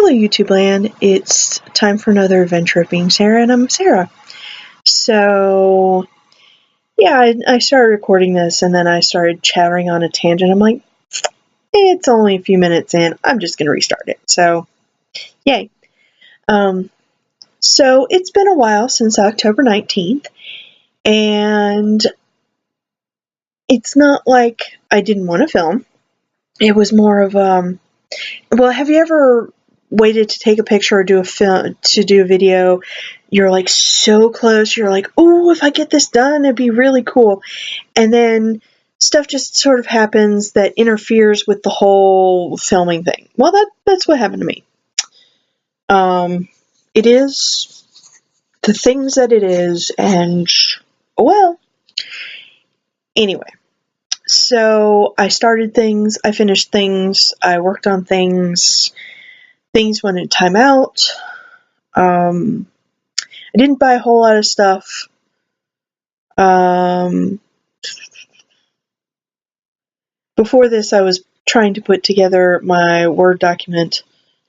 Hello YouTube land, it's time for another adventure of being Sarah, and I'm Sarah. So, yeah, I started recording this and then I started chattering on a tangent. I'm like, it's only a few minutes in, I'm just going to restart it. So, yay. So it's been a while since October 19th, and it's not like I didn't want to film. It was more of, well, have you ever waited to take a picture or do a video? You're like so close, you're like, oh, if I get this done, it'd be really cool. And then stuff just sort of happens that interferes with the whole filming thing. Well, that's what happened to me. It is the things that it is, and well, anyway. So I started things, I finished things, I worked on things. Things went in timeout. I didn't buy a whole lot of stuff. Before this, I was trying to put together my Word document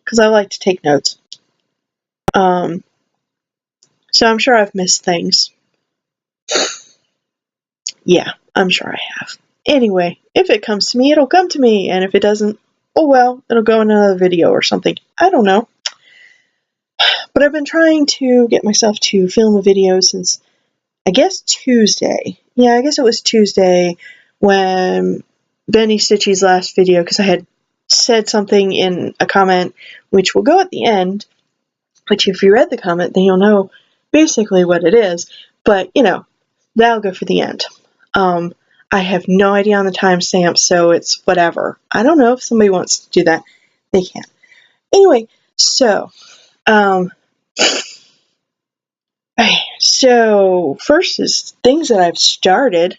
because I like to take notes. So I'm sure I've missed things. Yeah, I'm sure I have. Anyway, if it comes to me, it'll come to me, and if it doesn't, oh well, it'll go in another video or something. I don't know. But I've been trying to get myself to film a video since, I guess, Tuesday. Yeah, I guess it was Tuesday when Benny Stitchy's last video, because I had said something in a comment, which will go at the end, which if you read the comment, then you'll know basically what it is. But, you know, that'll go for the end. I have no idea on the timestamp, so it's whatever. I don't know if somebody wants to do that. They can. Anyway, so, so first is things that I've started.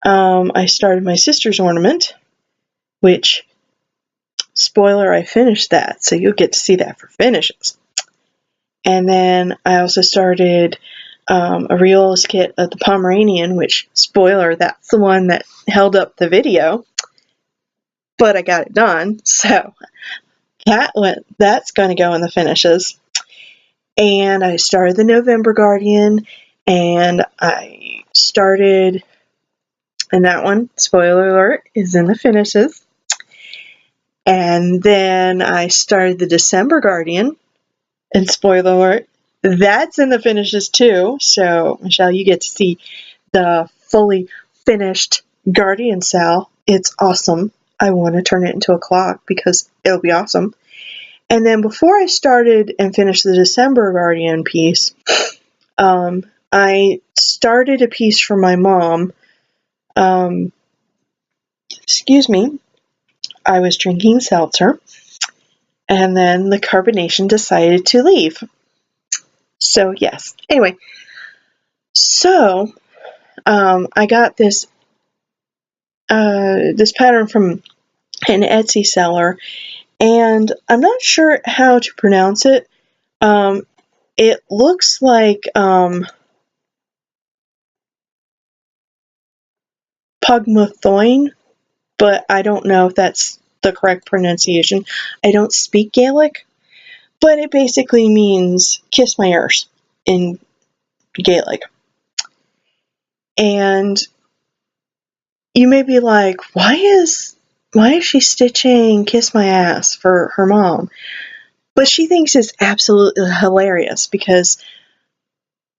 I started my sister's ornament, which, spoiler, I finished that, so you'll get to see that for finishes. And then I also started a Riolas kit of the Pomeranian, which, spoiler, that's the one that held up the video, but I got it done, so that's going to go in the finishes. And I started the November Guardian, and I started, and that one, spoiler alert, is in the finishes. And then I started the December Guardian, and spoiler alert, that's in the finishes too. So, Michelle, you get to see the fully finished Guardian SAL. It's awesome. I want to turn it into a clock because it'll be awesome. And then before I started and finished the December Guardian piece, I started a piece for my mom. Excuse me. I was drinking seltzer, and then the carbonation decided to leave. So, yes. Anyway, so I got this this pattern from an Etsy seller, and I'm not sure how to pronounce it. It looks like Pugmathoin, but I don't know if that's the correct pronunciation. I don't speak Gaelic, but it basically means kiss my ears in Gaelic. And you may be like, why is she stitching kiss my ass for her mom? But she thinks it's absolutely hilarious because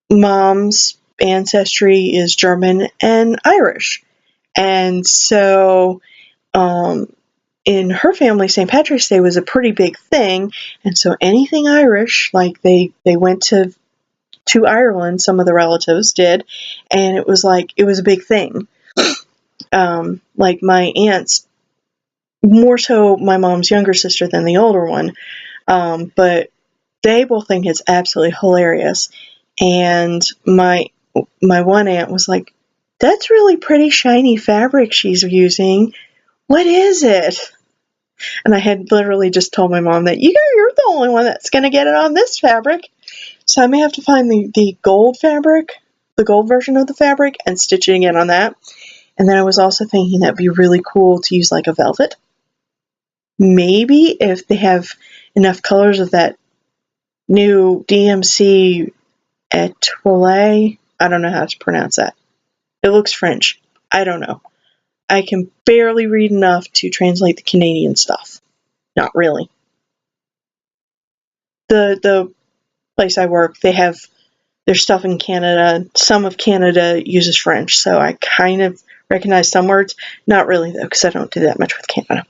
mom's ancestry is German and Irish. And so in her family, St. Patrick's Day was a pretty big thing, and so anything Irish, like they went to Ireland, some of the relatives did, and it was a big thing. Like my aunts, more so my mom's younger sister than the older one, but they both think it's absolutely hilarious. And my one aunt was like, that's really pretty shiny fabric she's using. What is it? And I had literally just told my mom that you're the only one that's going to get it on this fabric. So I may have to find the gold fabric, the gold version of the fabric, and stitching it on that. And then I was also thinking that'd be really cool to use like a velvet. maybe if they have enough colors of that new DMC Etoile. I don't know how to pronounce that. It looks French. I don't know. I can barely read enough to translate the Canadian stuff. Not really. The place I work, they have their stuff in Canada. Some of Canada uses French, so I kind of recognize some words. Not really, though, because I don't do that much with Canada.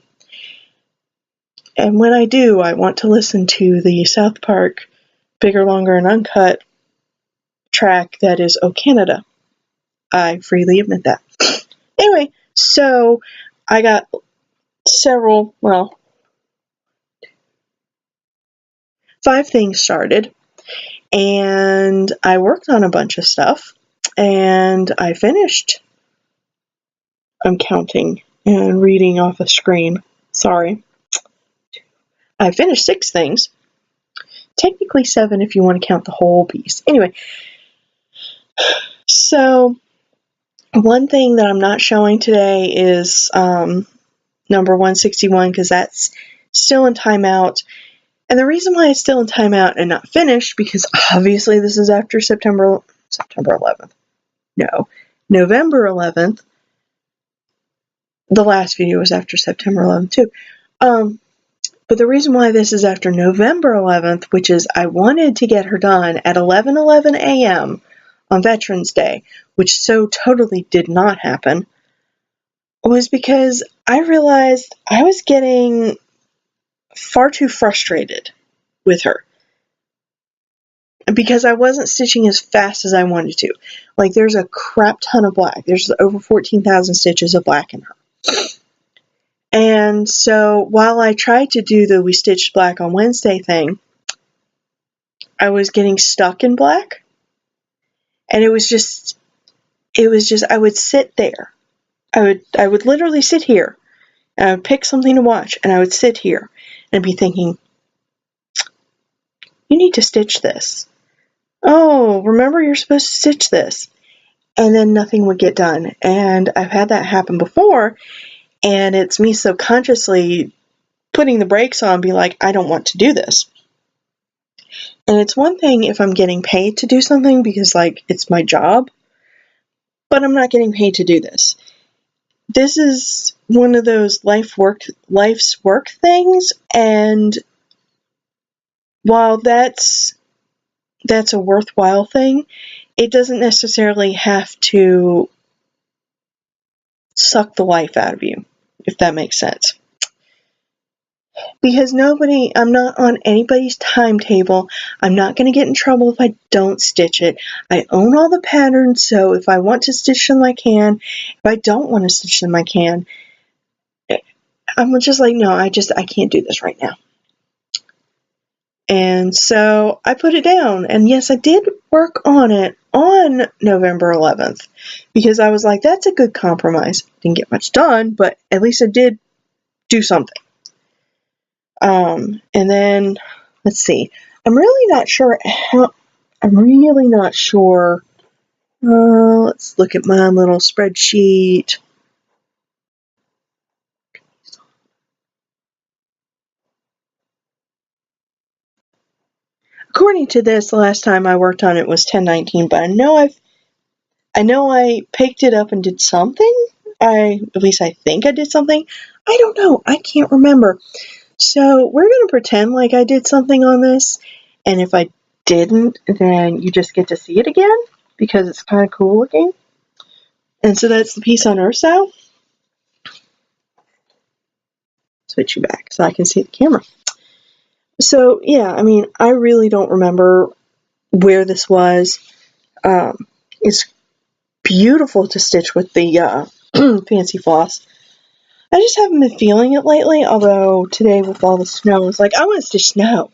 And when I do, I want to listen to the South Park Bigger, Longer, and Uncut track that is Oh Canada. I freely admit that. Anyway, so I got several, 5 things started, and I worked on a bunch of stuff, and I finished. I'm counting and reading off a screen. Sorry. I finished 6 things. Technically 7 if you want to count the whole piece. Anyway, so one thing that I'm not showing today is number 161, because that's still in timeout. And the reason why it's still in timeout and not finished, because obviously this is after September 11th. No, November 11th. The last video was after September 11th too. But the reason why this is after November 11th, which is I wanted to get her done at 11:11 a.m. on Veterans Day, which so totally did not happen, was because I realized I was getting far too frustrated with her. Because I wasn't stitching as fast as I wanted to. Like, there's a crap ton of black. There's over 14,000 stitches of black in her. And so while I tried to do the We Stitched Black on Wednesday thing, I was getting stuck in black. And it was just, I would sit there. I would literally sit here. And I would pick something to watch. And I would sit here and be thinking, you need to stitch this. Oh, remember you're supposed to stitch this. And then nothing would get done. And I've had that happen before. And it's me subconsciously putting the brakes on, be like, I don't want to do this. And it's one thing if I'm getting paid to do something because, like, it's my job, but I'm not getting paid to do this. This is one of those life's work things, and while that's a worthwhile thing, it doesn't necessarily have to suck the life out of you, if that makes sense. Because I'm not on anybody's timetable. I'm not going to get in trouble if I don't stitch it. I own all the patterns, so if I want to stitch them, I can. If I don't want to stitch them, I can. I'm just like, no, I can't do this right now. And so I put it down. And yes, I did work on it on November 11th. Because I was like, that's a good compromise. Didn't get much done, but at least I did do something. And then, let's see, I'm really not sure. Let's look at my little spreadsheet. According to this, the last time I worked on it was 10/19, but I know I picked it up and did something. At least I think I did something. I don't know. I can't remember. So we're going to pretend like I did something on this, and if I didn't, then you just get to see it again, because it's kind of cool looking. And so that's the piece on SAL. Switch you back so I can see the camera. So, yeah, I mean, I really don't remember where this was. It's beautiful to stitch with the fancy floss. I just haven't been feeling it lately, although today with all the snow, it's like, I want to stitch snow.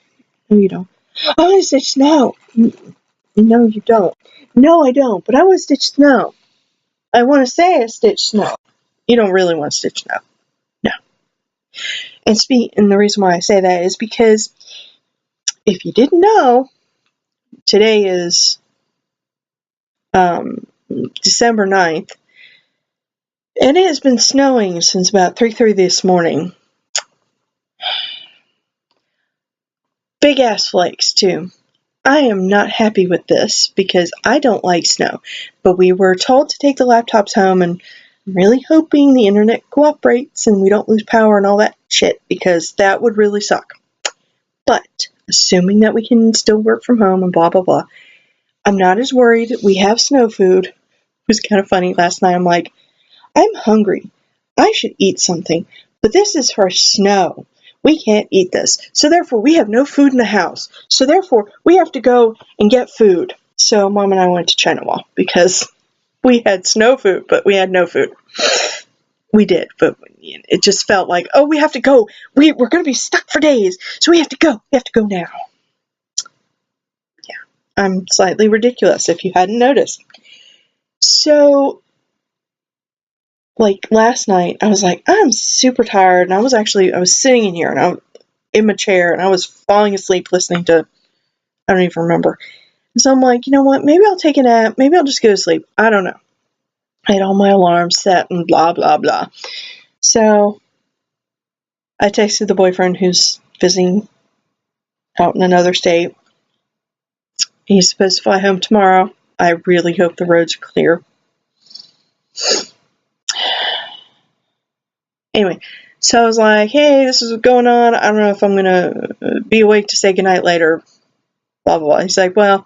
No, you don't. I want to stitch snow. No, you don't. No, I don't, but I want to stitch snow. I want to say I stitch snow. You don't really want to stitch snow. No. And the reason why I say that is because if you didn't know, today is December 9th, and it has been snowing since about 3:30 this morning. Big ass flakes, too. I am not happy with this because I don't like snow, but we were told to take the laptops home, and I'm really hoping the internet cooperates and we don't lose power and all that shit, because that would really suck. But assuming that we can still work from home and blah blah blah, I'm not as worried. We have snow food. It was kind of funny last night. I'm like, I'm hungry. I should eat something, but this is for snow. We can't eat this. So therefore, we have no food in the house. So therefore, we have to go and get food. So Mom and I went to China Wall because we had snow food, but we had no food. We did, but it just felt like, oh, we have to go. We're going to be stuck for days, so we have to go. We have to go now. Yeah, I'm slightly ridiculous if you hadn't noticed. So, like last night, I was like, I'm super tired, and I was sitting in here, and I'm in my chair, and I was falling asleep listening to, I don't even remember. And so I'm like, you know what, maybe I'll take a nap, maybe I'll just go to sleep, I don't know. I had all my alarms set and blah, blah, blah. So, I texted the boyfriend who's visiting out in another state. He's supposed to fly home tomorrow. I really hope the roads are clear. Anyway, so I was like, hey, this is what's going on. I don't know if I'm going to be awake to say goodnight later. Blah, blah, blah. He's like, well,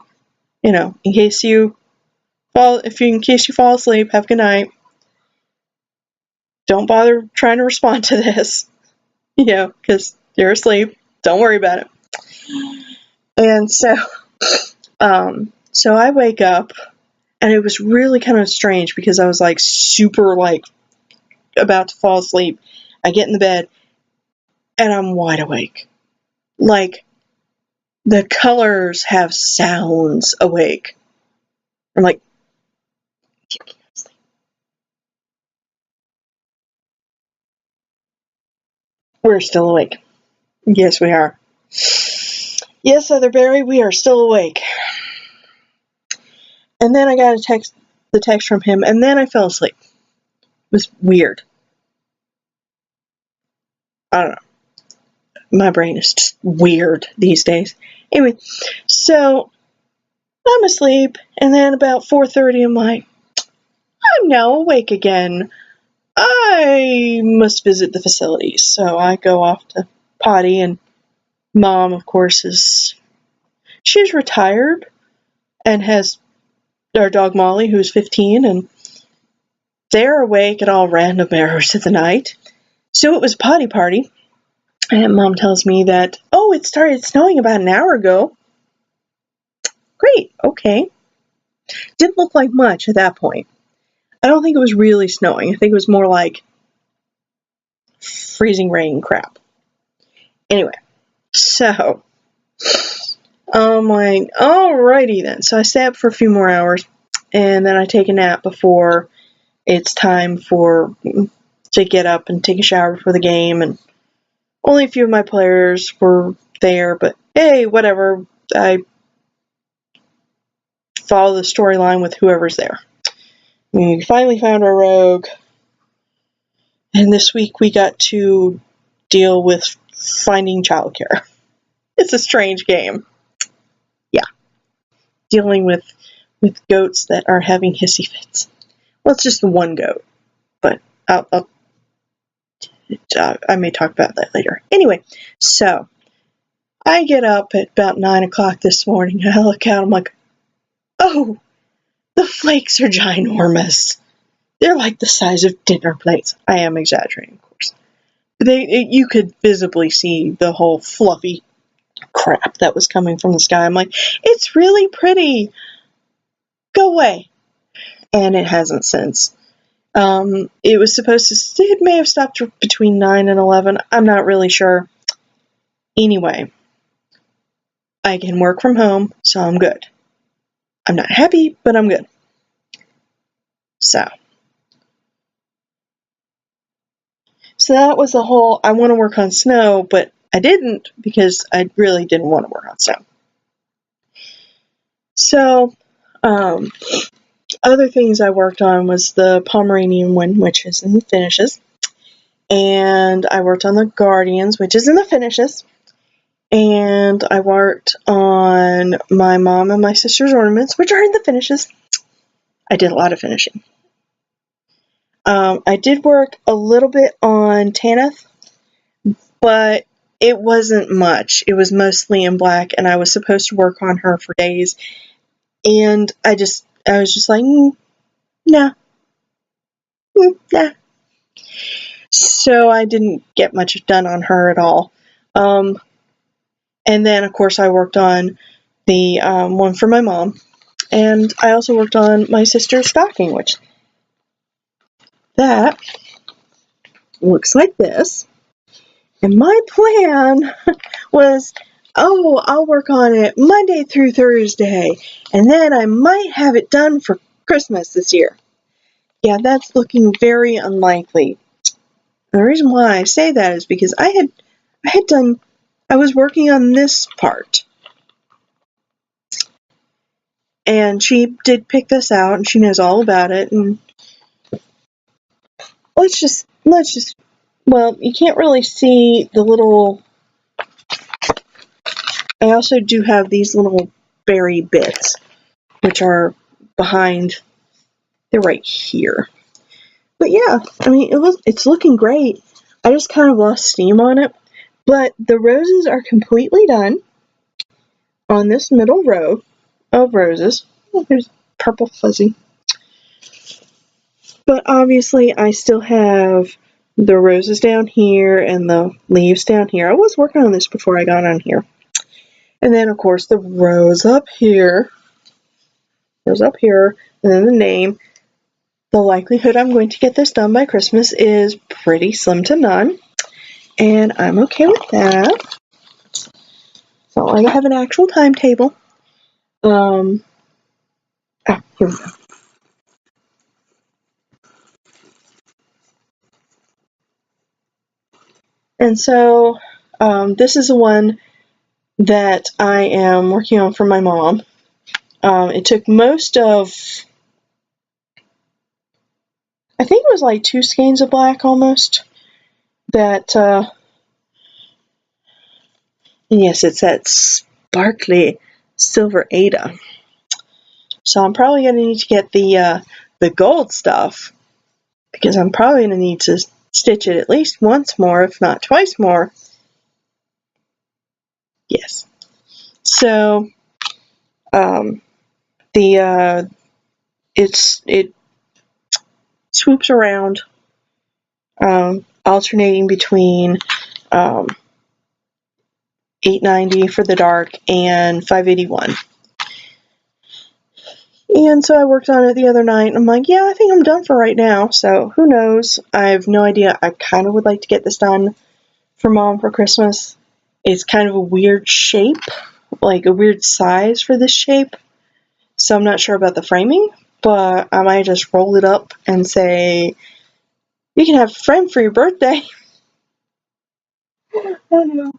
in case you fall asleep, have a good night. Don't bother trying to respond to this, because you're asleep. Don't worry about it. And so I wake up, and it was really kind of strange because I was like super like about to fall asleep. I get in the bed, and I'm wide awake. Like, the colors have sounds awake. I'm like, we're still awake. Yes, we are. Yes, Otherberry, we are still awake. And then I got the text from him, and then I fell asleep. It was weird. I don't know. My brain is just weird these days. Anyway, so I'm asleep, and then about 4:30, I'm like, I'm now awake again. I must visit the facilities. So I go off to potty, and Mom, of course, she's retired and has our dog Molly, who's 15, and they're awake at all random hours of the night. So it was a potty party, and Mom tells me that, oh, it started snowing about an hour ago. Great, okay. Didn't look like much at that point. I don't think it was really snowing. I think it was more like freezing rain crap. Anyway, so I'm like, alrighty then. So I stay up for a few more hours, and then I take a nap before it's time to get up and take a shower before the game. And only a few of my players were there, but hey, whatever. I follow the storyline with whoever's there. We finally found our rogue, and this week we got to deal with finding childcare. It's a strange game. Yeah. Dealing with goats that are having hissy fits. Well, it's just the one goat, but I may talk about that later. Anyway, so I get up at about 9 o'clock this morning, and I look out, I'm like, oh, the flakes are ginormous. They're like the size of dinner plates. I am exaggerating, of course. You could visibly see the whole fluffy crap that was coming from the sky. I'm like, it's really pretty. Go away. And it hasn't since. It was supposed to, it may have stopped between 9 and 11. I'm not really sure. Anyway, I can work from home, so I'm good. I'm not happy, but I'm good. So that was the whole, I want to work on snow, but I didn't because I really didn't want to work on snow. So, other things I worked on was the Pomeranian wind witches and the finishes. and I worked on the Guardians, which is in the finishes, and I worked on my mom and my sister's ornaments, which are in the finishes. I did a lot of finishing. I did work a little bit on Tanith, but it wasn't much. It was mostly in black, and I was supposed to work on her for days, and I was just like, nah. Nah. So I didn't get much done on her at all. And then, of course, I worked on the one for my mom, and I also worked on my sister's stocking, which that looks like this. And my plan was, I'll work on it Monday through Thursday, and then I might have it done for Christmas this year. Yeah, that's looking very unlikely. And the reason why I say that is because I was working on this part. And she did pick this out, and she knows all about it, and let's just, well, you can't really see the little, I also do have these little berry bits, which are behind, they're right here. But yeah, I mean, it's looking great. I just kind of lost steam on it, but the roses are completely done on this middle row of roses. Oh, there's purple fuzzy. But obviously, I still have the roses down here and the leaves down here. I was working on this before I got on here. And then, of course, the rose up here. Rose up here. And then the name. The likelihood I'm going to get this done by Christmas is pretty slim to none. And I'm okay with that. It's not like I have an actual timetable. Here we go. And so, this is the one that I am working on for my mom. It took most of, I think it was like 2 skeins of black almost. That, yes, it's that sparkly silver Ada. So I'm probably going to need to get the gold stuff, because I'm probably going to need to stitch it at least once more, if not twice more. Yes. So, it swoops around, alternating between 890 for the dark and 581. And so I worked on it the other night, and I'm like, yeah, I think I'm done for right now. So who knows? I have no idea. I kind of would like to get this done for Mom for Christmas. It's kind of a weird shape, like a weird size for this shape. So I'm not sure about the framing, but I might just roll it up and say, you can have a frame for your birthday. I don't know.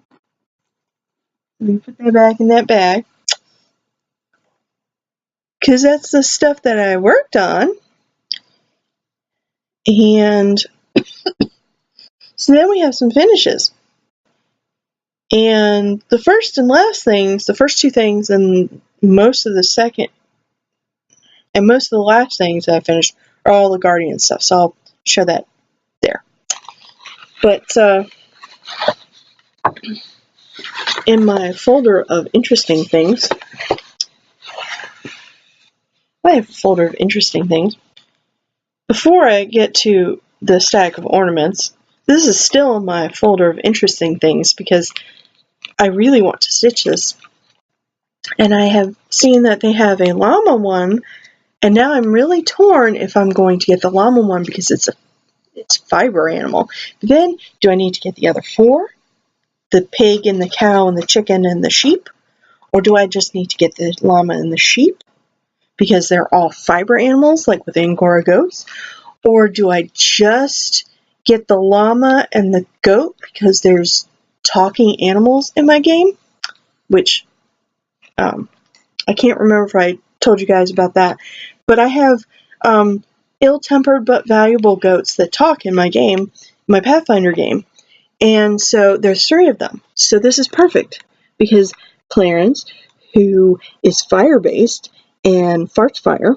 Let me put that back in that bag, because that's the stuff that I worked on. And so then we have some finishes. And the first and last things, the first 2 things and most of the second and most of the last things that I finished are all the Guardian stuff. So I'll show that there. But in my folder of interesting things, I have a folder of interesting things. Before I get to the stack of ornaments, this is still in my folder of interesting things because I really want to stitch this. And I have seen that they have a llama one, and now I'm really torn if I'm going to get the llama one because it's a fiber animal. But then, do I need to get the other 4? The pig and the cow and the chicken and the sheep? Or do I just need to get the llama and the sheep because they're all fiber animals like with Angora goats? Or do I just get the llama and the goat because there's talking animals in my game? Which, I can't remember if I told you guys about that. But I have ill-tempered but valuable goats that talk in my game. my Pathfinder game. And so there's 3 of them. So this is perfect because Clarence, who is fire-based and farts fire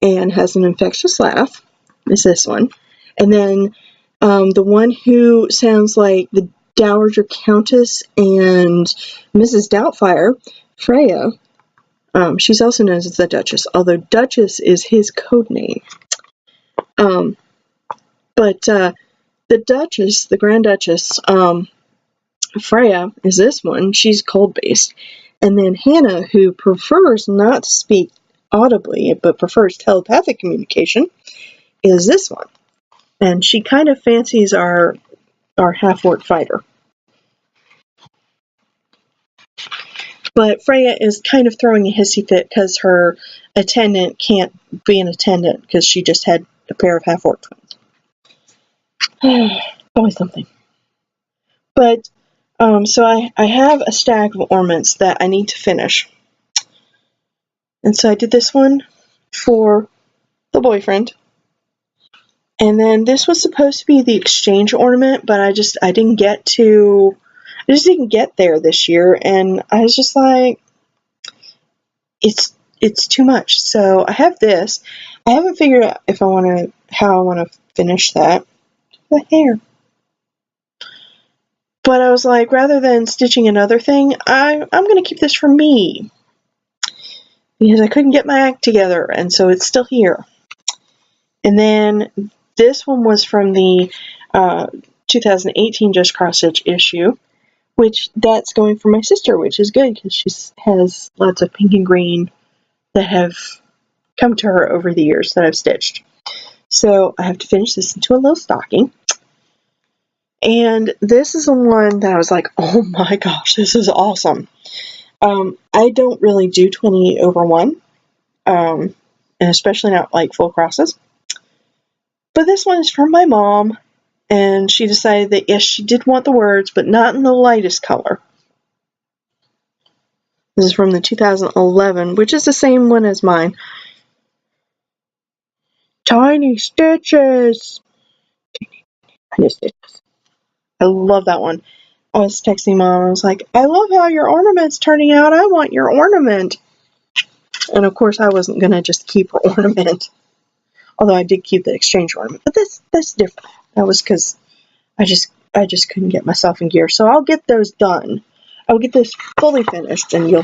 and has an infectious laugh, is this one. And then the one who sounds like the Dowager Countess and Mrs. Doubtfire, Freya, she's also known as the Duchess, although Duchess is his code name. But the Duchess, the Grand Duchess, Freya is this one. She's cold-based. And then Hannah, who prefers not to speak audibly, but prefers telepathic communication, is this one. And she kind of fancies our half-orc fighter. But Freya is kind of throwing a hissy fit because her attendant can't be an attendant because she just had a pair of half-orc twins. Always something. But, so I have a stack of ornaments that I need to finish. And so I did this one for the boyfriend. And then this was supposed to be the exchange ornament, but I just didn't get there this year, and I was just like, it's too much. So I have this. I haven't figured out how I want to finish that. The hair. But I was like, rather than stitching another thing, I'm going to keep this for me. Because I couldn't get my act together, and so it's still here. And then this one was from the 2018 Just Cross Stitch issue, which that's going for my sister, which is good because she has lots of pink and green that have come to her over the years that I've stitched. So I have to finish this into a little stocking. And this is the one that I was like, oh my gosh, this is awesome. I don't really do 20/1, and especially not like full crosses. But this one is from my mom, and she decided that yes, she did want the words, but not in the lightest color. This is from the 2011, which is the same one as mine. Tiny stitches! Tiny stitches. I love that one. I was texting Mom, I was like, I love how your ornament's turning out. I want your ornament. And of course, I wasn't going to just keep her ornament. Although I did keep the exchange ornament. But that's different. That was because I just couldn't get myself in gear. So I'll get those done. I'll get this fully finished, and you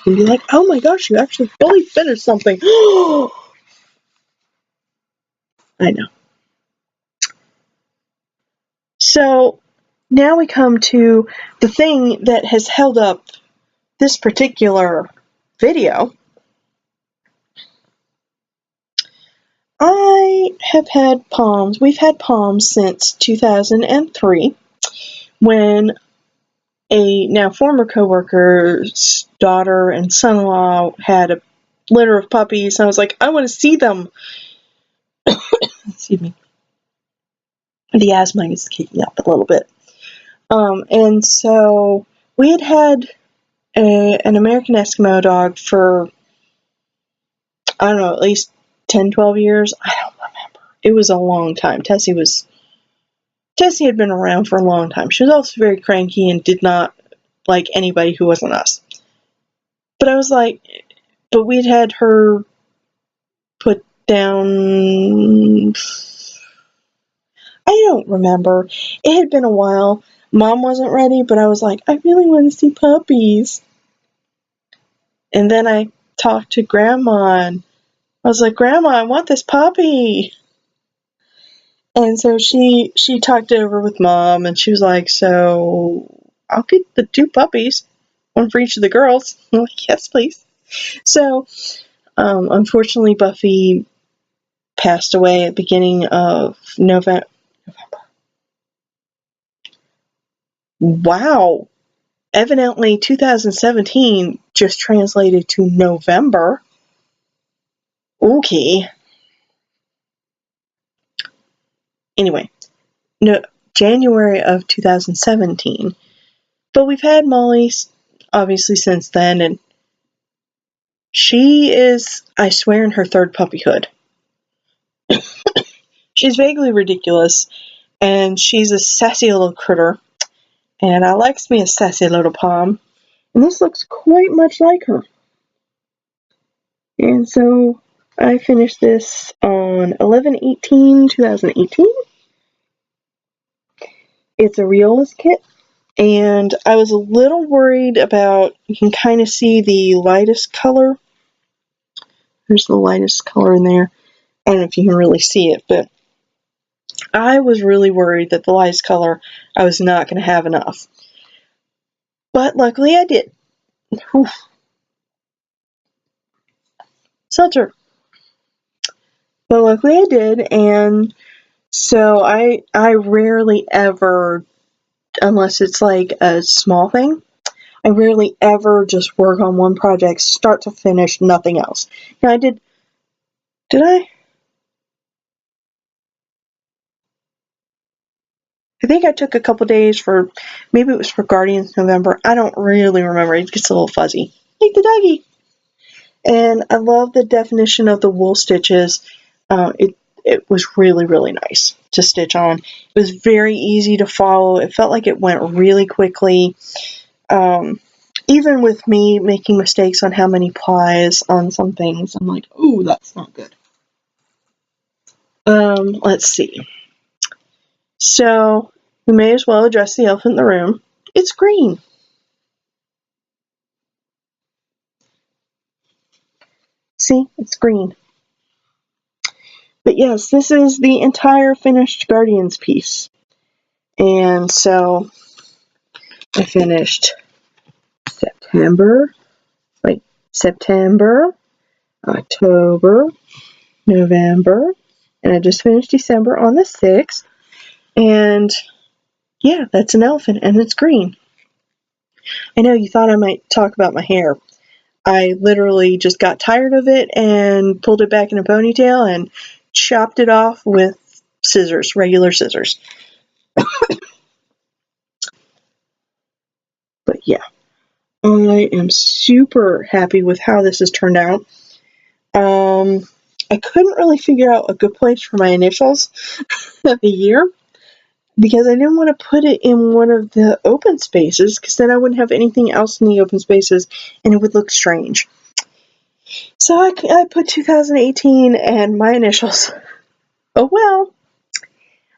can be like, oh my gosh, you actually fully finished something. I know. So now we come to the thing that has held up this particular video. I have had palms. We've had palms since 2003, when a now former coworker's daughter and son-in-law had a litter of puppies. And I was like, I want to see them. Excuse me. The asthma is kicking up a little bit. And so we had an American Eskimo dog for, I don't know, at least 10, 12 years. I don't remember. It was a long time. Tessie had been around for a long time. She was also very cranky and did not like anybody who wasn't us. But I was like, but we'd had her put down, I don't remember. It had been a while. Mom wasn't ready, but I was like, I really want to see puppies. And then I talked to Grandma, and I was like, Grandma, I want this puppy. And so she talked it over with Mom, and she was like, so I'll get the 2 puppies, one for each of the girls. I'm like, yes, please. So, unfortunately, Buffy passed away at the beginning of November. Wow. Evidently, 2017 just translated to November. Okay. Anyway, no, January of 2017. But we've had Molly, obviously, since then, and she is, I swear, in her 3rd puppyhood. She's vaguely ridiculous, and she's a sassy little critter, and I likes me a sassy little palm, and this looks quite much like her. And so I finished this on 11/18/2018. It's a Riolas kit, and I was a little worried about, you can kind of see the lightest color. There's the lightest color in there. I don't know if you can really see it, but I was really worried that the lightest color, I was not going to have enough. But luckily I did. Whew. Seltzer. But luckily I did, and so I rarely ever, unless it's like a small thing, I rarely ever just work on one project, start to finish, nothing else. Now I did I? I think I took a couple days for, maybe it was for Guardians November. I don't really remember. It gets a little fuzzy. Like the doggy. And I love the definition of the wool stitches. It was really, really nice to stitch on. It was very easy to follow. It felt like it went really quickly. Even with me making mistakes on how many plies on some things, I'm like, ooh, that's not good. Let's see. So, we may as well address the elephant in the room. It's green. See, it's green. But yes, this is the entire finished Guardians piece. And so, I finished September, October, November, and I just finished December on the 6th. And yeah, that's an elephant, and it's green. I know you thought I might talk about my hair. I literally just got tired of it and pulled it back in a ponytail and chopped it off with scissors, regular scissors. But yeah, I am super happy with how this has turned out. I couldn't really figure out a good place for my initials of the year, because I didn't want to put it in one of the open spaces, because then I wouldn't have anything else in the open spaces and it would look strange. So I put 2018 and my initials. Oh well.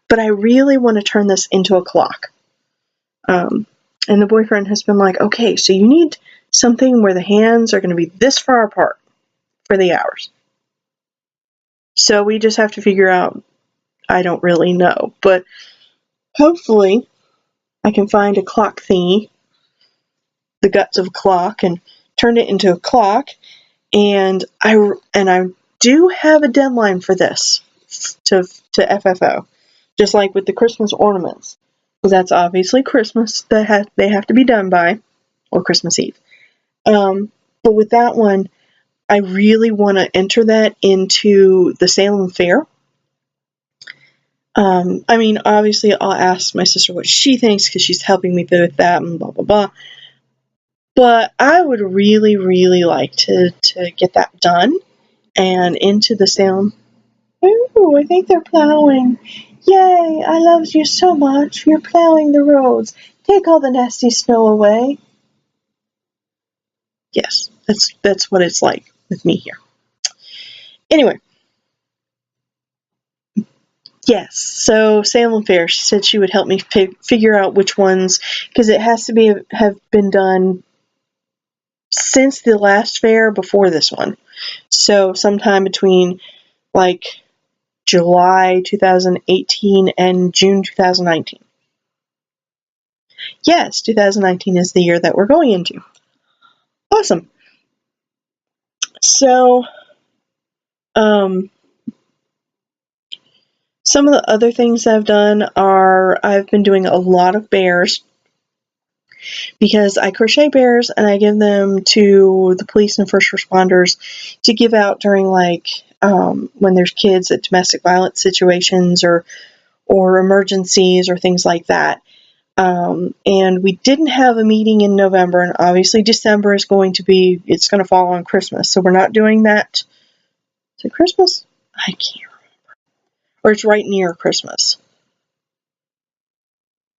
But I really want to turn this into a clock. And the boyfriend has been like, okay, so you need something where the hands are going to be this far apart for the hours. So we just have to figure out, I don't really know, but hopefully I can find a clock thingy, the guts of a clock, and turn it into a clock. And I do have a deadline for this to FFO, just like with the Christmas ornaments, because that's obviously Christmas that they have to be done by, or Christmas Eve. But with that one, I really want to enter that into the Salem Fair. I mean, obviously, I'll ask my sister what she thinks, because she's helping me with that and blah, blah, blah. But I would really, really like to get that done and into the Salem. Ooh, I think they're plowing. Yay, I love you so much. You're plowing the roads. Take all the nasty snow away. Yes, that's what it's like with me here. Anyway. Yes, so Salem Fair, she said she would help me figure out which ones, because it has to have been done since the last fair before this one. So sometime between like July 2018 and June 2019. Yes, 2019 is the year that we're going into. Awesome. So, some of the other things I've done are, I've been doing a lot of bears, because I crochet bears and I give them to the police and first responders to give out during, like, when there's kids at domestic violence situations or emergencies or things like that. And we didn't have a meeting in November, and obviously December is it's going to fall on Christmas, so we're not doing that. Is it Christmas? I can't remember. Or it's right near Christmas.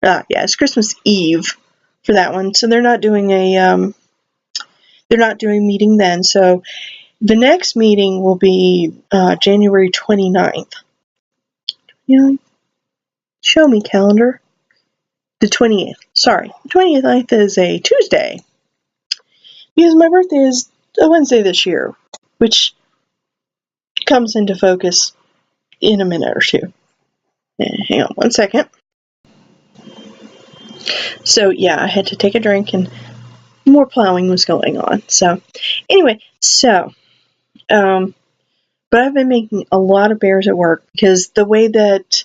Yeah, it's Christmas Eve for that one. So they're not doing meeting then. So the next meeting will be January 29th. Show me calendar. The 28th. Sorry, the 29th is a Tuesday. Because my birthday is a Wednesday this year, which comes into focus in a minute or two. Hang on one second. So yeah, I had to take a drink and more plowing was going on. So anyway, but I've been making a lot of bears at work because the way that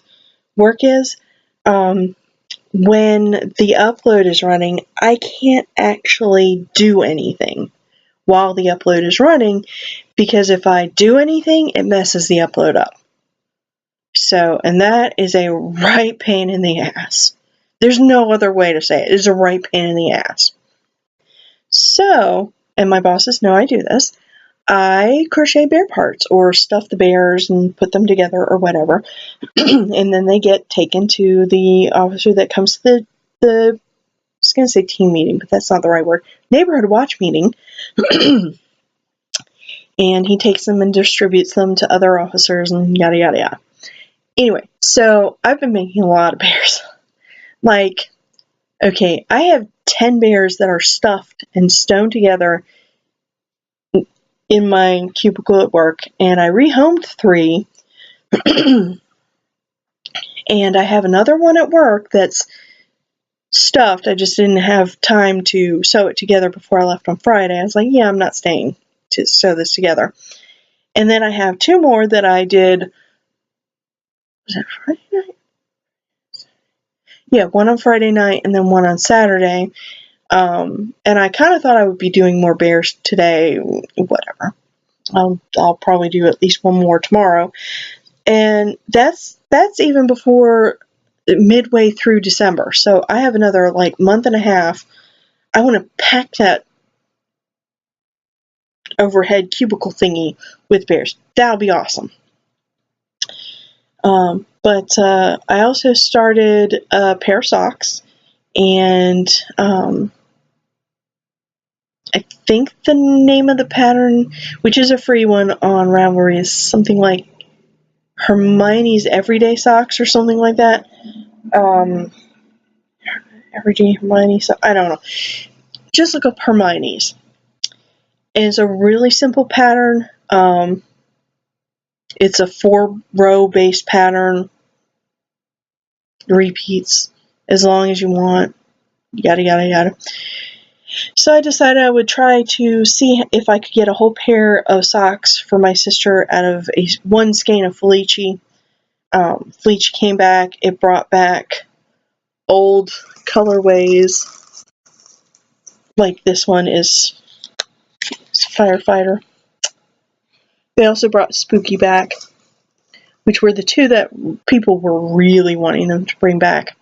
work is, when the upload is running, I can't actually do anything while the upload is running, because if I do anything, it messes the upload up. So, and that is a right pain in the ass. There's no other way to say it. It's a right pain in the ass. So, and my bosses know I do this, I crochet bear parts or stuff the bears and put them together or whatever. And then they get taken to the officer that comes to the I was going to say team meeting, but that's not the right word. Neighborhood watch meeting. And he takes them and distributes them to other officers and yada, yada, yada. Anyway, so I've been making a lot of bears. Like, okay, I have 10 bears that are stuffed and sewn together in my cubicle at work, and I rehomed 3. And I have another one at work that's stuffed. I just didn't have time to sew it together before I left on Friday. I was like, yeah, I'm not staying to sew this together. And then I have 2 more that I did. Was that Friday night? Yeah, one on Friday night and then one on Saturday. And I kind of thought I would be doing more bears today. Whatever. I'll probably do at least one more tomorrow. And that's even before midway through December. So I have another month and a half. I want to pack that overhead cubicle thingy with bears. That'll be awesome. But I also started a pair of socks, and I think the name of the pattern, which is a free one on Ravelry, is something like Hermione's Everyday Socks or something like that. Everyday Hermione, so I don't know. Just look up Hermione's. And it's a really simple pattern. It's a 4-row based pattern. Repeats as long as you want. Yada, yada, yada. So I decided I would try to see if I could get a whole pair of socks for my sister out of one skein of Felici. Felici came back. It brought back old colorways. Like this one is Firefighter. They also brought Spooky back, which were the 2 that people were really wanting them to bring back.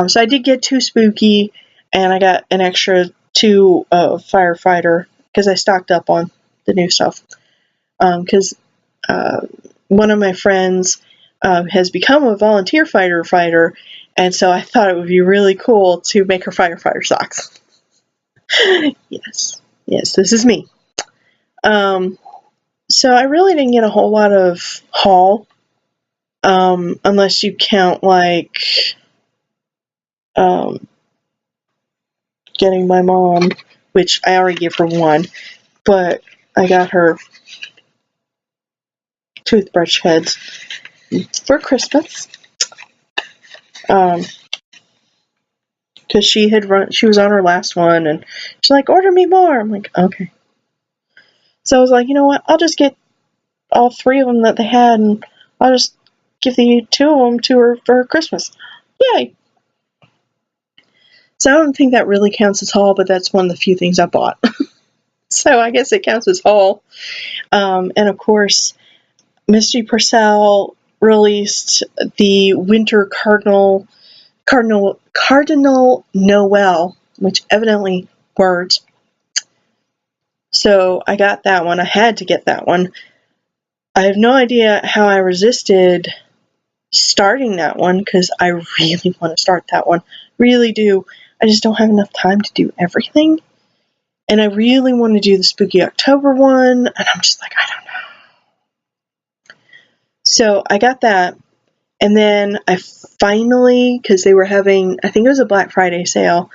So I did get 2 Spooky, and I got an extra 2 Firefighter because I stocked up on the new stuff. Because one of my friends has become a volunteer fighter, and so I thought it would be really cool to make her firefighter socks. Yes, this is me. So I really didn't get a whole lot of haul, unless you count getting my mom, which I already gave her 1, but I got her toothbrush heads for Christmas. Because she was on her last one, and she's like, order me more. I'm like, okay. So I was like, you know what? I'll just get all 3 of them that they had, and I'll just give the 2 of them to her for her Christmas. Yay! So I don't think that really counts as haul, but that's one of the few things I bought. So I guess it counts as haul. And of course, Misty Purcell released the Winter Cardinal Noel, which evidently words. So I got that one. I had to get that one. I have no idea how I resisted starting that one because I really want to start that one. Really do. I just don't have enough time to do everything. And I really want to do the Spooky October one, and I'm just like, I don't know. So I got that, and then I finally, because they were having, I think it was a Black Friday sale,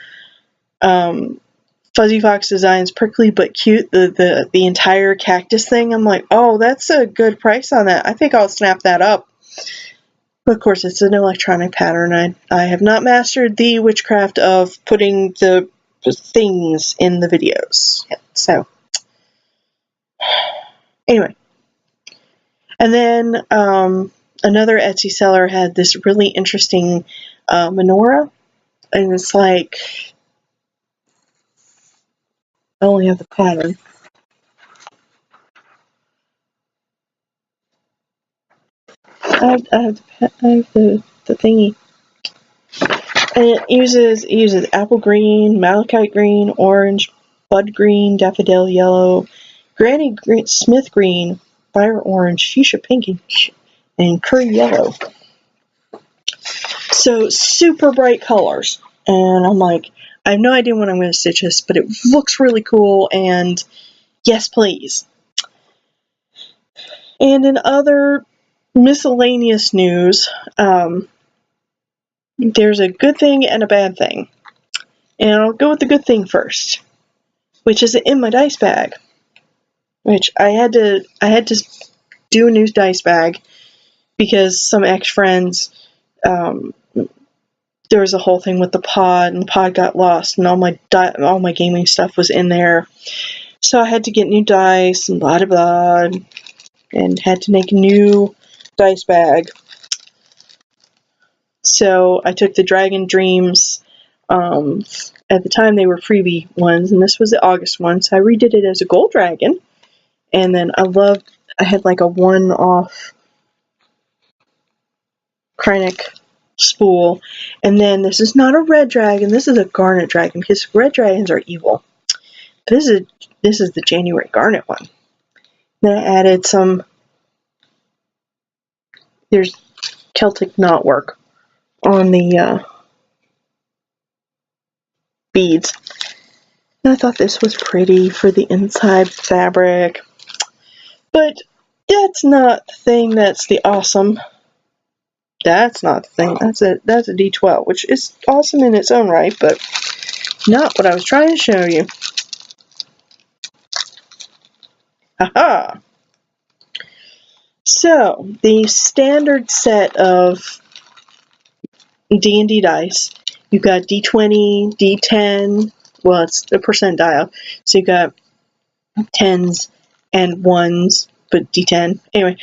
Fuzzy Fox Designs Prickly But Cute, the entire cactus thing. I'm like, oh, that's a good price on that. I think I'll snap that up. But of course, it's an electronic pattern. I have not mastered the witchcraft of putting the things in the videos yet. So, anyway. And then another Etsy seller had this really interesting menorah. And it's like, I only have the pattern. I have the thingy. And it uses apple green, malachite green, orange, bud green, daffodil yellow, granny green, smith green, fire orange, fuchsia pink, and curry yellow. So super bright colors. And I'm like, I have no idea when I'm going to stitch this, but it looks really cool, and yes, please. And in other miscellaneous news, there's a good thing and a bad thing. And I'll go with the good thing first, which is in my dice bag. Which I had to do a new dice bag because some ex-friends, there was a whole thing with the pod, and the pod got lost, and all my gaming stuff was in there. So I had to get new dice and blah blah blah, and had to make a new dice bag. So I took the Dragon Dreams. At the time they were freebie ones, and this was the August one, so I redid it as a gold dragon. And then I had like a one-off Krennic spool. And then this is not a red dragon, this is a garnet dragon, because red dragons are evil. This is the January garnet one. Then I added there's Celtic knotwork on the beads. And I thought this was pretty for the inside fabric. But that's not the thing that's the awesome. That's not the thing. That's a D12, which is awesome in its own right, but not what I was trying to show you. Haha! So, the standard set of D&D dice, you've got D20, D10, well, it's a percentile, so you've got 10s and 1s, but D10, anyway,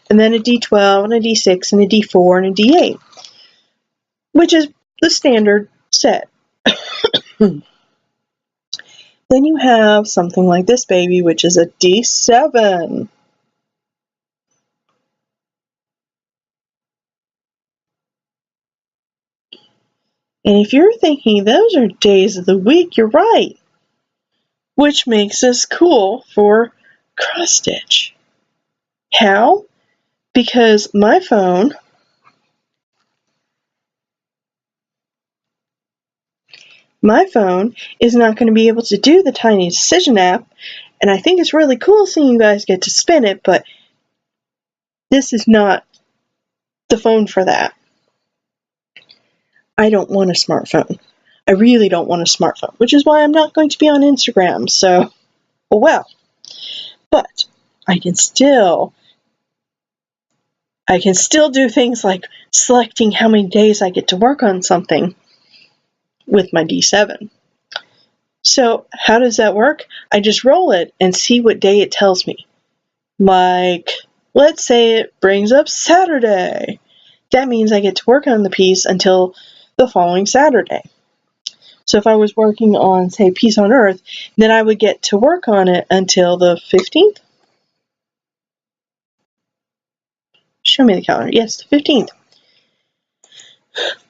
and then a D12, and a D6, and a D4, and a D8, which is the standard set. Then you have something like this baby, which is a D7. And if you're thinking those are days of the week, you're right. Which makes this cool for cross stitch. How? Because my phone is not going to be able to do the Tiny Decision app, and I think it's really cool seeing you guys get to spin it, but this is not the phone for that. I don't want a smartphone. I really don't want a smartphone, which is why I'm not going to be on Instagram, so, well. But I can still do things like selecting how many days I get to work on something with my D7. So how does that work? I just roll it and see what day it tells me. Like, let's say it brings up Saturday. That means I get to work on the piece until the following Saturday. So if I was working on, say, Peace on Earth, then I would get to work on it until the 15th? Show me the calendar. Yes, the 15th.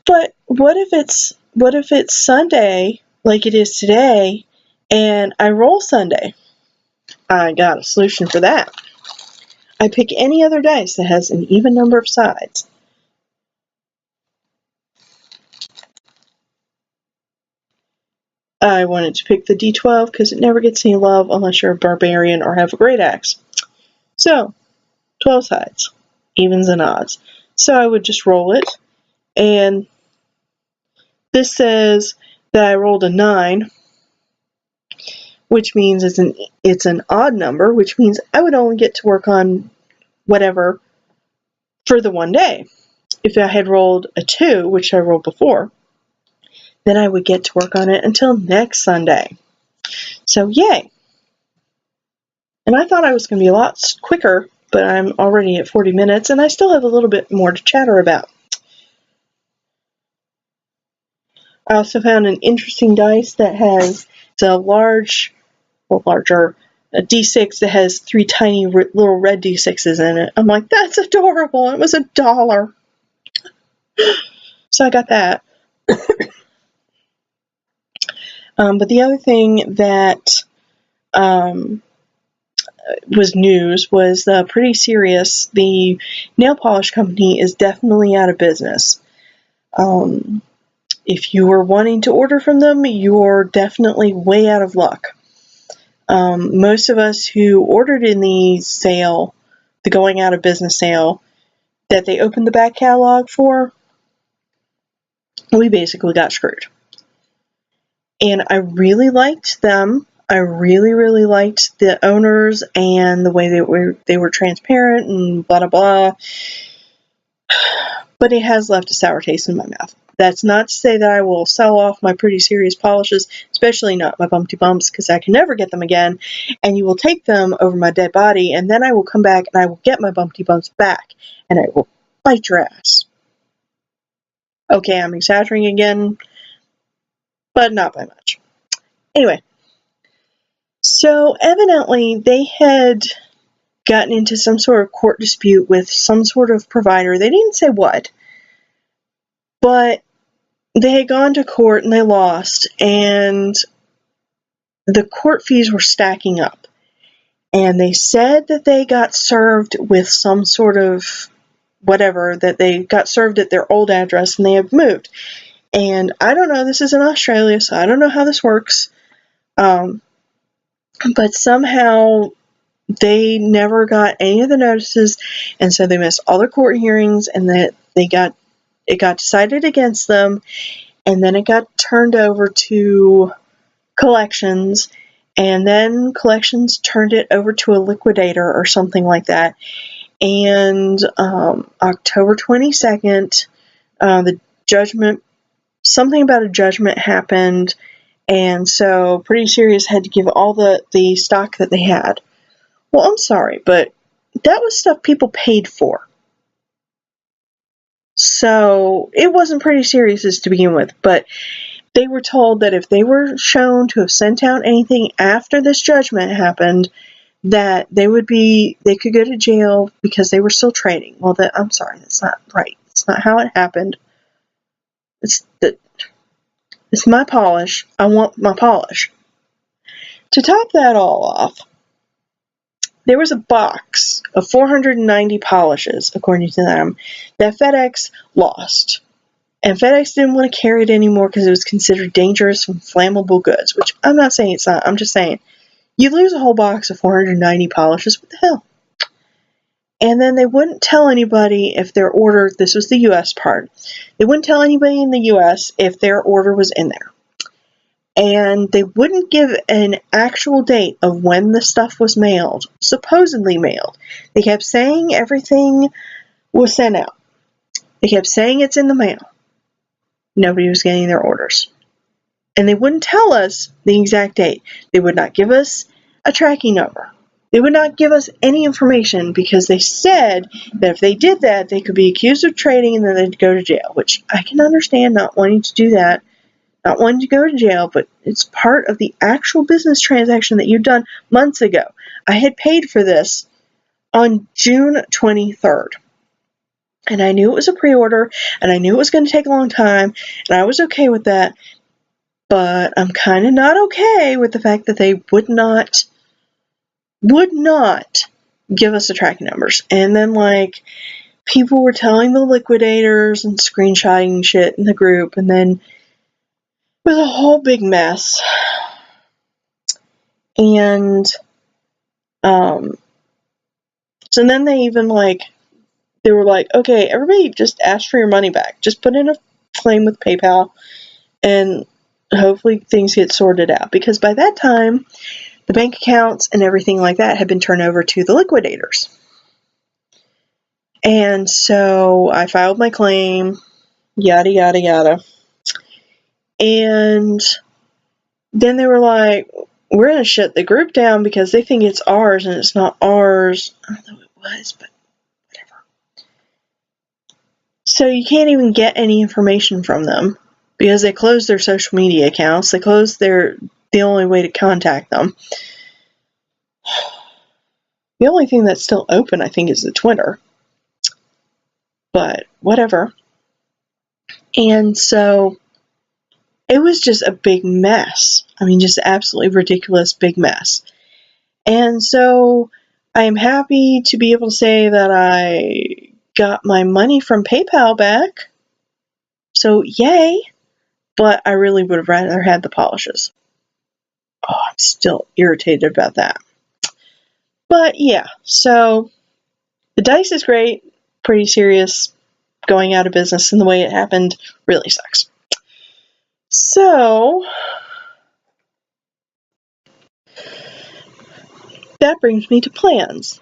But what if it's Sunday, like it is today, and I roll Sunday? I got a solution for that. I pick any other dice that has an even number of sides. I wanted to pick the D12 because it never gets any love unless you're a barbarian or have a great axe. So, 12 sides, evens and odds. So I would just roll it, and this says that I rolled a 9, which means it's an odd number, which means I would only get to work on whatever for the one day. If I had rolled a 2, which I rolled before, then I would get to work on it until next Sunday. So yay! And I thought I was going to be a lot quicker, but I'm already at 40 minutes, and I still have a little bit more to chatter about. I also found an interesting dice that has a larger a D6 that has 3 tiny little red D6s in it. I'm like, that's adorable. It was $1. So I got that. But the other thing that was news was Pretty Serious. The nail polish company is definitely out of business. If you were wanting to order from them, you're definitely way out of luck. Most of us who ordered in the sale, the going out of business sale, that they opened the back catalog for, we basically got screwed. And I really liked them. I really, really liked the owners and the way they were transparent and blah, blah, blah. But it has left a sour taste in my mouth. That's not to say that I will sell off my Pretty Serious polishes, especially not my Bumpty Bumps, because I can never get them again, and you will take them over my dead body, and then I will come back and I will get my Bumpty Bumps back, and I will bite your ass. Okay, I'm exaggerating again, but not by much. Anyway, so evidently they had gotten into some sort of court dispute with some sort of provider. They didn't say what, but they had gone to court and they lost, and the court fees were stacking up. And they said that they got served with some sort of whatever, that they got served at their old address and they have moved. And I don't know, this is in Australia, so I don't know how this works. But somehow they never got any of the notices, and so they missed all their court hearings, and that it got decided against them, and then it got turned over to collections, and then collections turned it over to a liquidator or something like that. And October 22nd, the judgment, something about a judgment happened, and so Pretty Serious had to give all the stock that they had. Well, I'm sorry, but that was stuff people paid for. So it wasn't Pretty Serious to begin with, but they were told that if they were shown to have sent out anything after this judgment happened, that they could go to jail because they were still trading. Well, I'm sorry, that's not right. It's not how it happened. It's my polish. I want my polish. To top that all off, there was a box of 490 polishes, according to them, that FedEx lost. And FedEx didn't want to carry it anymore because it was considered dangerous and flammable goods, which I'm not saying it's not. I'm just saying, you lose a whole box of 490 polishes, what the hell? And then they wouldn't tell anybody if their order, this was the U.S. part, they wouldn't tell anybody in the U.S. if their order was in there. And they wouldn't give an actual date of when the stuff was mailed, supposedly mailed. They kept saying everything was sent out. They kept saying it's in the mail. Nobody was getting their orders. And they wouldn't tell us the exact date. They would not give us a tracking number. They would not give us any information because they said that if they did that, they could be accused of trading and then they'd go to jail, which I can understand not wanting to do that, not wanting to go to jail, but it's part of the actual business transaction that you've done months ago. I had paid for this on June 23rd. And I knew it was a pre-order, and I knew it was going to take a long time, and I was okay with that. But I'm kind of not okay with the fact that they would not give us the tracking numbers. And then, like, people were telling the liquidators and screenshotting shit in the group, and then was a whole big mess. And so then they were like, okay, everybody just ask for your money back. Just put in a claim with PayPal and hopefully things get sorted out. Because by that time, the bank accounts and everything like that had been turned over to the liquidators. And so I filed my claim, yada, yada, yada. And then they were like, we're going to shut the group down because they think it's ours and it's not ours. Although it was, but whatever. So you can't even get any information from them because they closed their social media accounts. They closed the only way to contact them. The only thing that's still open, I think, is the Twitter. But whatever. And so it was just a big mess. I mean, just absolutely ridiculous big mess. And so I am happy to be able to say that I got my money from PayPal back. So yay. But I really would have rather had the polishes. Oh, I'm still irritated about that. But yeah, so the dice is great, pretty serious. Going out of business and the way it happened really sucks. So that brings me to plans.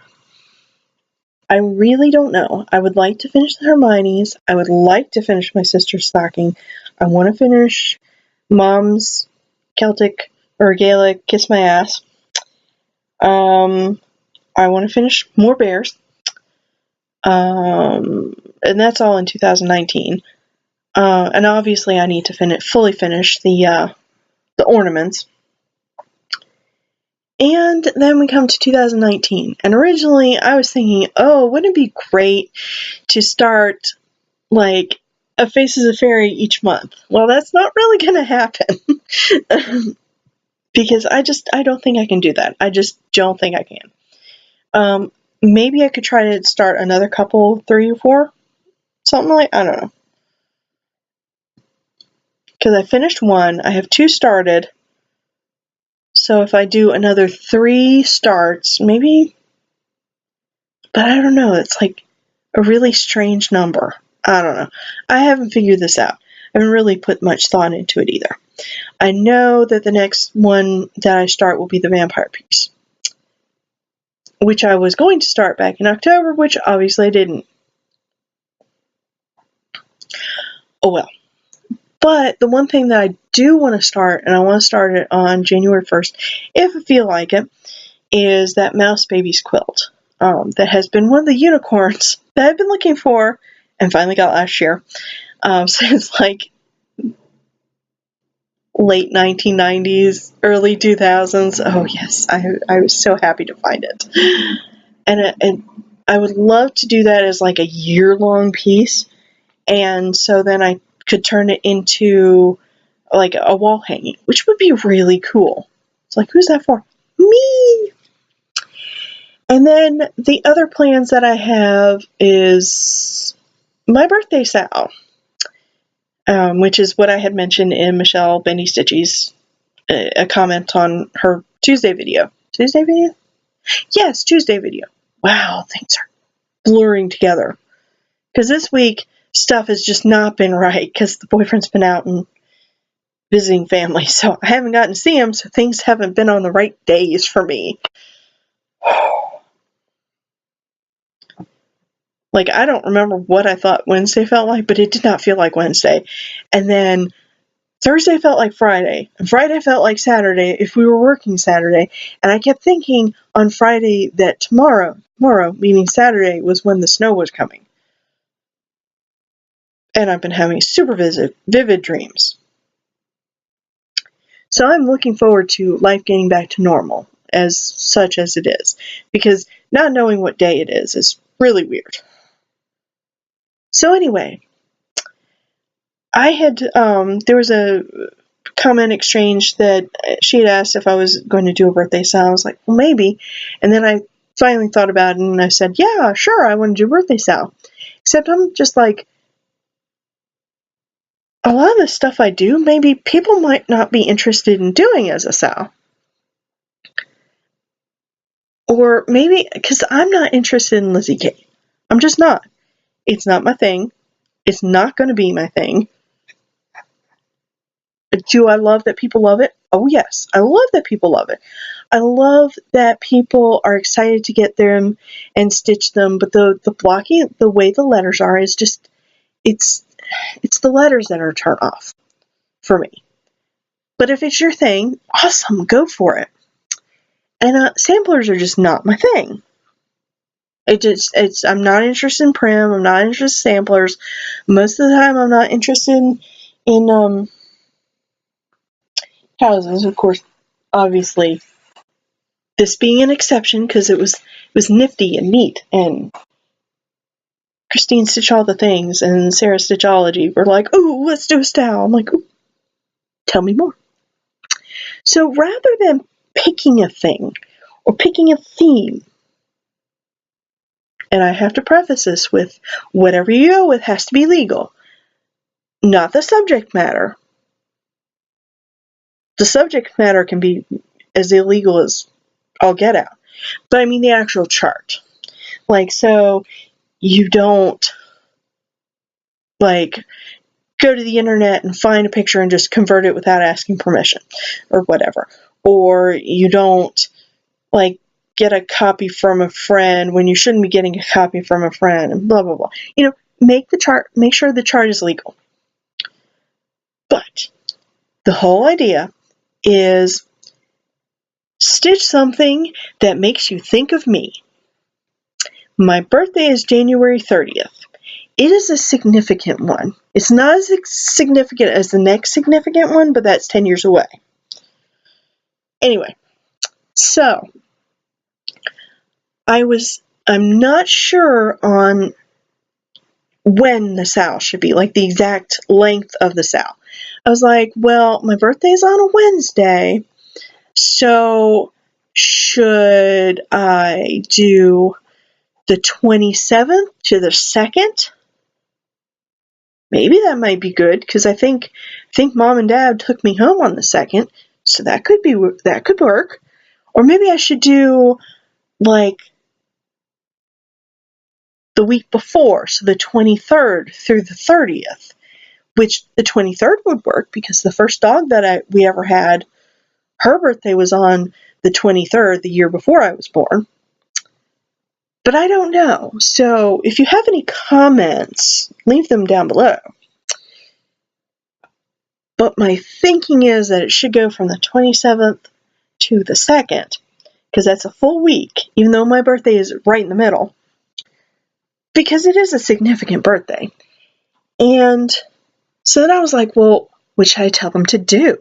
I really don't know. I would like to finish the Hermione's. I would like to finish my sister's stocking. I want to finish Mom's Celtic or Gaelic Kiss My Ass. I want to finish more bears. And that's all in 2019. And obviously I need to fully finish the ornaments. And then we come to 2019. And originally I was thinking, oh, wouldn't it be great to start like a Faces of Fairy each month? Well, that's not really going to happen. Because I don't think I can do that. I just don't think I can. Maybe I could try to start another couple, 3 or 4. Something like, I don't know. Because I finished 1. I have 2 started. So if I do another 3 starts, maybe, but I don't know, it's like a really strange number. I don't know. I haven't figured this out. I haven't really put much thought into it either. I know that the next one that I start will be the vampire piece, which I was going to start back in October, which obviously I didn't. Oh well. But the one thing that I do want to start, and I want to start it on January 1st, if I feel like it, is that Mouse Babies quilt. That has been one of the unicorns that I've been looking for and finally got last year. Since like late 1990s, early 2000s. Oh yes, I was so happy to find it. And I would love to do that as like a year-long piece. And so then I could turn it into like a wall hanging, which would be really cool. It's like, who's that for? Me! And then the other plans that I have is my birthday SAL, which is what I had mentioned in Michelle Bendy Stitchy's a comment on her Tuesday video. Tuesday video? Yes, Tuesday video. Wow, things are blurring together. Because this week, stuff has just not been right because the boyfriend's been out and visiting family, so I haven't gotten to see him, so things haven't been on the right days for me. Like, I don't remember what I thought Wednesday felt like, but it did not feel like Wednesday. And then Thursday felt like Friday, and Friday felt like Saturday if we were working Saturday, and I kept thinking on Friday that tomorrow, meaning Saturday, was when the snow was coming. And I've been having super vivid dreams. So I'm looking forward to life getting back to normal, as such as it is, because not knowing what day it is really weird. So anyway, I had, there was a comment exchange that she had asked if I was going to do a birthday SAL. I was like, well, maybe. And then I finally thought about it and I said, yeah, sure, I want to do a birthday SAL. Except I'm just like, a lot of the stuff I do, maybe people might not be interested in doing as a SAL. Or maybe, because I'm not interested in Lizzie Kate. I'm just not. It's not my thing. It's not going to be my thing. Do I love that people love it? Oh, yes. I love that people love it. I love that people are excited to get them and stitch them, but the blocking, the way the letters are, is just, it's the letters that are a turn off for me. But if it's your thing, awesome, go for it. And samplers are just not my thing. I'm not interested in prim. I'm not interested in samplers. Most of the time, I'm not interested in houses. Of course, obviously, this being an exception because it was nifty and neat, and Christine Stitch All the Things and Sarah Stitchology were like, "Ooh, let's do a style." I'm like, "Ooh, tell me more." So rather than picking a thing or picking a theme, and I have to preface this with, whatever you go with has to be legal, not the subject matter. The subject matter can be as illegal as all get out. But I mean the actual chart. Like, so you don't, like, go to the internet and find a picture and just convert it without asking permission or whatever. Or you don't, like, get a copy from a friend when you shouldn't be getting a copy from a friend, and blah, blah, blah. Make the chart, make sure the chart is legal. But the whole idea is stitch something that makes you think of me. My birthday is January 30th. It is a significant one. It's not as significant as the next significant one, but that's 10 years away. Anyway, so I'm not sure on when the SAL should be, like the exact length of the SAL. I was like, well, my birthday's on a Wednesday, so should I do the 27th to the 2nd? Maybe that might be good, because I think Mom and Dad took me home on the 2nd, so that could work. Or maybe I should do, like, the week before, so the 23rd through the 30th, which the 23rd would work, because the first dog that we ever had, her birthday was on the 23rd, the year before I was born. But I don't know. So if you have any comments, leave them down below. But my thinking is that it should go from the 27th to the 2nd, because that's a full week, even though my birthday is right in the middle, because it is a significant birthday. And so then I was like, well, what should I tell them to do?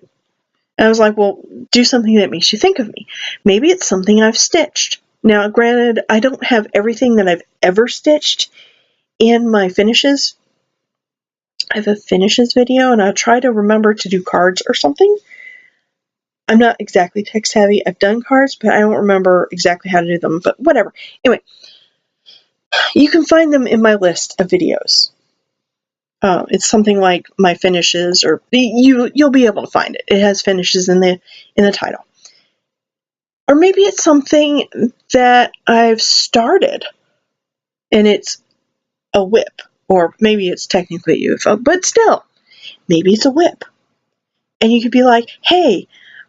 And I was like, well, do something that makes you think of me. Maybe it's something I've stitched. Now, granted, I don't have everything that I've ever stitched in my finishes. I have a finishes video, and I'll try to remember to do cards or something. I'm not exactly tech savvy. I've done cards, but I don't remember exactly how to do them, but whatever. Anyway, you can find them in my list of videos. It's something like my finishes, or you'll be able to find it. It has finishes in the title. Or maybe it's something that I've started, and it's a whip. Or maybe it's technically a UFO, but still, maybe it's a whip. And you could be like, hey,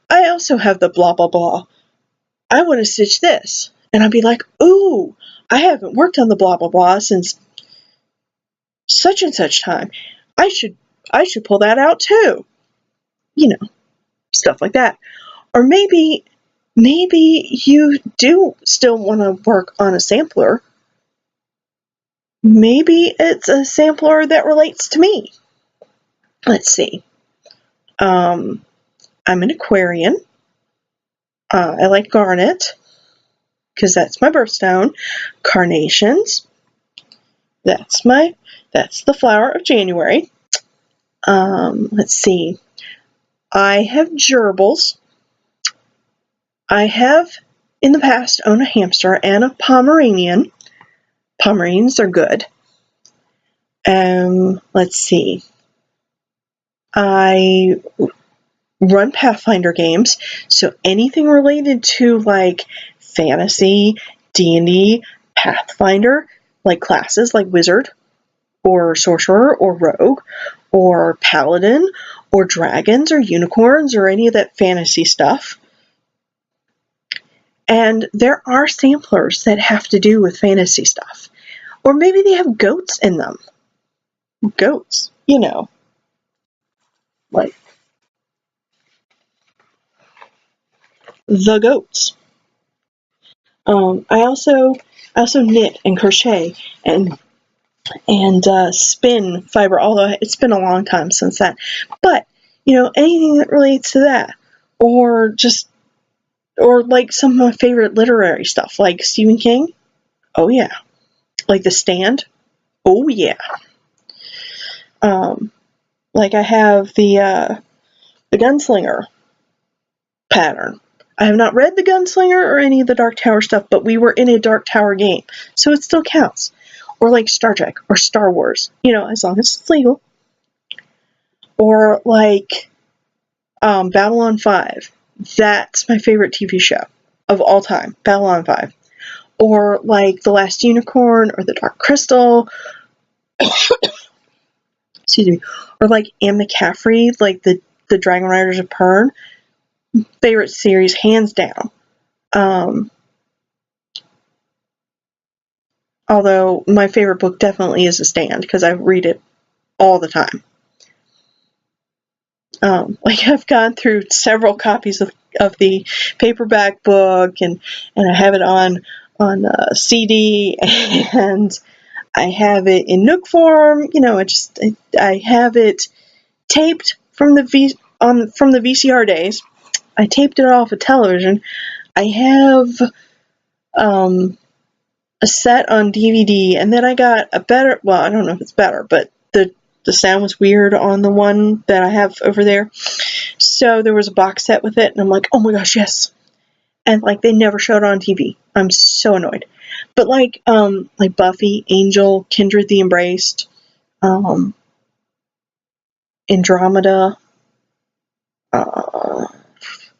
I also have the blah, blah, blah. I want to stitch this. And I'd be like, ooh, I haven't worked on the blah, blah, blah since such and such time. I should pull that out too. Stuff like that. Or maybe you do still want to work on a sampler. Maybe it's a sampler that relates to me. Let's see. I'm an Aquarian. I like garnet, because that's my birthstone. Carnations. That's the flower of January. Let's see. I have gerbils. I have, in the past, owned a hamster and a Pomeranian. Pomeranians are good. Let's see. I run Pathfinder games, so anything related to like fantasy, D&D, Pathfinder, like classes like wizard or sorcerer or rogue or paladin or dragons or unicorns or any of that fantasy stuff. And there are samplers that have to do with fantasy stuff. Or maybe they have goats in them. Goats, like the goats. I also knit and crochet and spin fiber, although it's been a long time since that. But anything that relates to that, or like some of my favorite literary stuff, like Stephen King. Oh yeah, like The Stand. Oh yeah. Like I have the Gunslinger pattern. I have not read The Gunslinger or any of the Dark Tower stuff, but we were in a Dark Tower game, so it still counts. Or like Star Trek or Star Wars, as long as it's legal. Or like Babylon 5. That's my favorite TV show of all time, Babylon 5. Or like The Last Unicorn or The Dark Crystal. Excuse me. Or like Anne McCaffrey, like the Dragon Riders of Pern. Favorite series, hands down. Although my favorite book definitely is The Stand, because I read it all the time. Like I've gone through several copies of the paperback book, and I have it on CD, and I have it in Nook form. I have it taped from the VCR days. I taped it off a television. I have a set on DVD, and then I got a better. Well, I don't know if it's better, but the sound was weird on the one that I have over there. So there was a box set with it, and I'm like, oh my gosh, yes. And like they never showed it on TV. I'm so annoyed. But like Buffy, Angel, Kindred the Embraced, Andromeda,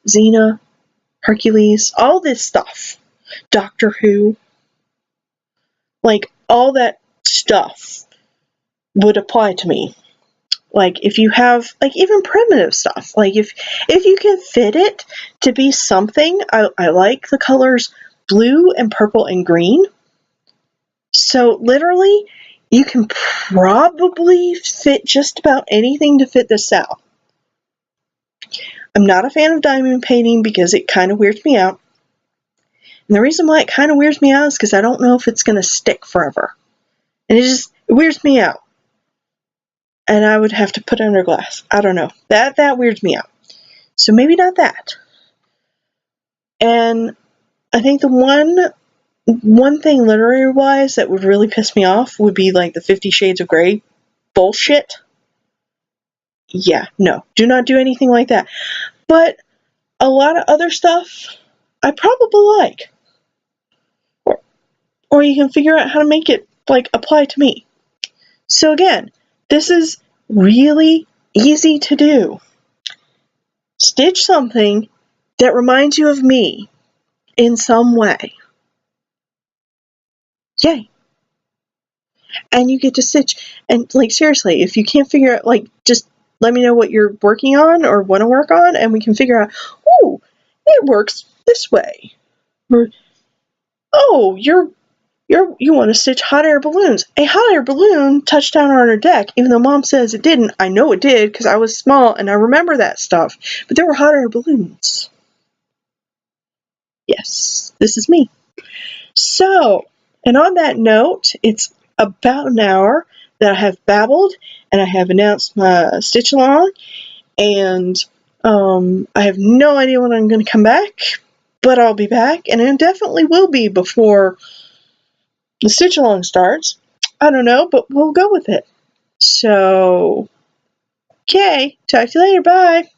Xena, Hercules, all this stuff. Doctor Who. Like all that stuff would apply to me. Like if you have like even primitive stuff, like if you can fit it to be something, I like the colors blue and purple and green. So literally you can probably fit just about anything to fit the SAL. I'm not a fan of diamond painting because it kind of weirds me out. And the reason why it kind of weirds me out is because I don't know if it's going to stick forever. And it weirds me out. And I would have to put it under glass. I don't know. That weirds me out. So maybe not that. And I think the one thing literary-wise that would really piss me off would be like the 50 Shades of Grey bullshit. Yeah, no. Do not do anything like that. But a lot of other stuff I probably like. Or you can figure out how to make it like apply to me. So again, this is really easy to do. Stitch something that reminds you of me in some way. Yay. And you get to stitch. And like seriously, if you can't figure out, like just let me know what you're working on or want to work on, and we can figure out, oh, it works this way. Or, oh, you want to stitch hot air balloons. A hot air balloon touched down on our deck, even though Mom says it didn't. I know it did because I was small and I remember that stuff. But there were hot air balloons. Yes, this is me. So, and on that note, it's about an hour that I have babbled and I have announced my stitch along, and I have no idea when I'm going to come back, but I'll be back, and it definitely will be before the stitch along starts. I don't know, but we'll go with it. So, okay, talk to you later, bye.